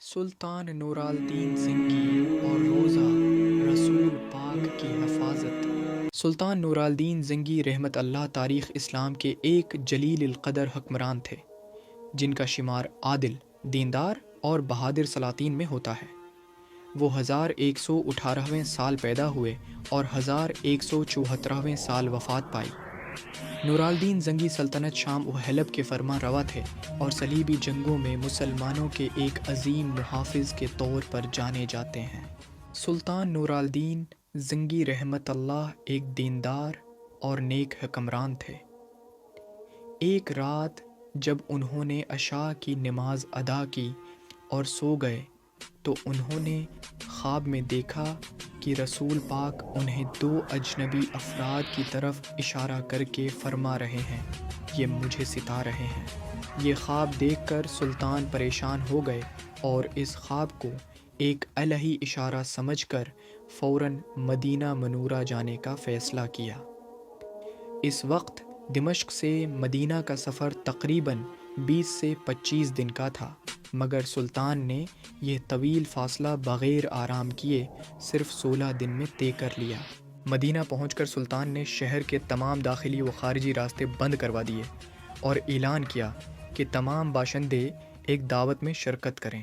سلطان نورالدین زنگی اور روزہ رسول پاک کی حفاظت۔ سلطان نورالدین زنگی رحمت اللہ تاریخ اسلام کے ایک جلیل القدر حکمران تھے جن کا شمار عادل، دیندار اور بہادر سلاطین میں ہوتا ہے۔ وہ 1118ویں سال پیدا ہوئے اور 1174ویں سال وفات پائی۔ نورالدین زنگی سلطنت شام و حلب کے فرما روا تھے اور صلیبی جنگوں میں مسلمانوں کے ایک عظیم محافظ کے طور پر جانے جاتے ہیں۔ سلطان نورالدین زنگی رحمت اللہ ایک دیندار اور نیک حکمران تھے۔ ایک رات جب انہوں نے عشاء کی نماز ادا کی اور سو گئے تو انہوں نے خواب میں دیکھا کہ رسول پاک انہیں دو اجنبی افراد کی طرف اشارہ کر کے فرما رہے ہیں، یہ مجھے ستا رہے ہیں۔ یہ خواب دیکھ کر سلطان پریشان ہو گئے اور اس خواب کو ایک الہی اشارہ سمجھ کر فوراً مدینہ منورہ جانے کا فیصلہ کیا۔ اس وقت دمشق سے مدینہ کا سفر تقریباً 20 سے 25 دن کا تھا، مگر سلطان نے یہ طویل فاصلہ بغیر آرام کیے صرف 16 دن میں طے کر لیا۔ مدینہ پہنچ کر سلطان نے شہر کے تمام داخلی و خارجی راستے بند کروا دیے اور اعلان کیا کہ تمام باشندے ایک دعوت میں شرکت کریں۔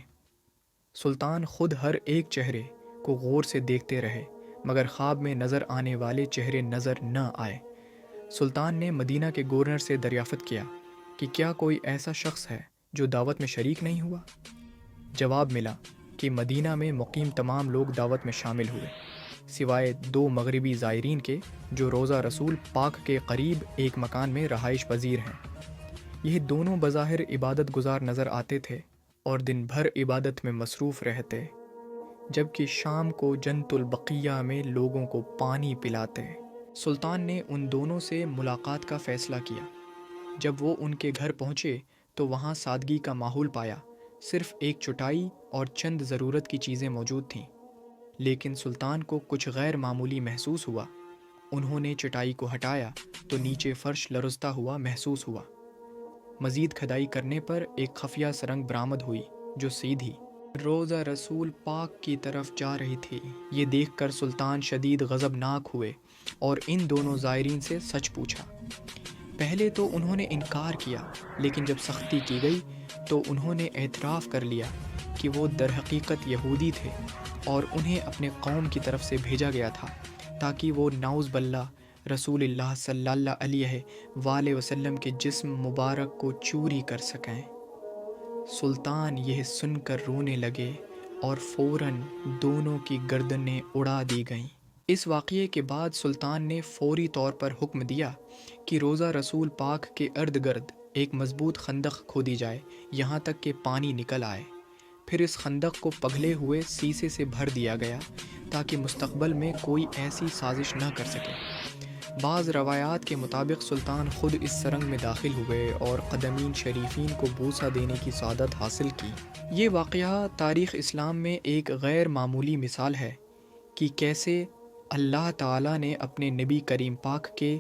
سلطان خود ہر ایک چہرے کو غور سے دیکھتے رہے مگر خواب میں نظر آنے والے چہرے نظر نہ آئے۔ سلطان نے مدینہ کے گورنر سے دریافت کیا کہ کیا کوئی ایسا شخص ہے جو دعوت میں شریک نہیں ہوا؟ جواب ملا کہ مدینہ میں مقیم تمام لوگ دعوت میں شامل ہوئے سوائے 2 مغربی زائرین کے جو روضہ رسول پاک کے قریب ایک مکان میں رہائش پذیر ہیں۔ یہ دونوں بظاہر عبادت گزار نظر آتے تھے اور دن بھر عبادت میں مصروف رہتے، جبکہ شام کو جنت البقیہ میں لوگوں کو پانی پلاتے۔ سلطان نے ان دونوں سے ملاقات کا فیصلہ کیا۔ جب وہ ان کے گھر پہنچے تو وہاں سادگی کا ماحول پایا، صرف ایک چٹائی اور چند ضرورت کی چیزیں موجود تھیں، لیکن سلطان کو کچھ غیر معمولی محسوس ہوا۔ انہوں نے چٹائی کو ہٹایا تو نیچے فرش لرزتا ہوا محسوس ہوا۔ مزید کھدائی کرنے پر ایک خفیہ سرنگ برآمد ہوئی جو سیدھی روضہ رسول پاک کی طرف جا رہی تھی۔ یہ دیکھ کر سلطان شدید غضبناک ہوئے اور ان دونوں زائرین سے سچ پوچھا۔ پہلے تو انہوں نے انکار کیا، لیکن جب سختی کی گئی تو انہوں نے اعتراف کر لیا کہ وہ در حقیقت یہودی تھے اور انہیں اپنے قوم کی طرف سے بھیجا گیا تھا تاکہ وہ نعوذ باللہ رسول اللہ صلی اللہ علیہ وآلہ وسلم کے جسم مبارک کو چوری کر سکیں۔ سلطان یہ سن کر رونے لگے اور فوراً دونوں کی گردنیں اڑا دی گئیں۔ اس واقعے کے بعد سلطان نے فوری طور پر حکم دیا کہ روضہ رسول پاک کے ارد گرد ایک مضبوط خندق کھودی جائے یہاں تک کہ پانی نکل آئے۔ پھر اس خندق کو پگھلے ہوئے سیسے سے بھر دیا گیا تاکہ مستقبل میں کوئی ایسی سازش نہ کر سکے۔ بعض روایات کے مطابق سلطان خود اس سرنگ میں داخل ہوئے اور قدمین شریفین کو بوسہ دینے کی سعادت حاصل کی۔ یہ واقعہ تاریخ اسلام میں ایک غیر معمولی مثال ہے کہ کیسے اللہ تعالیٰ نے اپنے نبی کریم پاک کے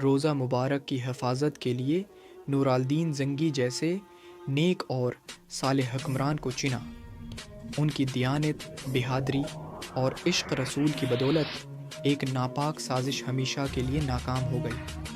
روضہ مبارک کی حفاظت کے لیے نورالدین زنگی جیسے نیک اور صالح حکمران کو چنا۔ ان کی دیانت، بہادری اور عشق رسول کی بدولت ایک ناپاک سازش ہمیشہ کے لیے ناکام ہو گئی۔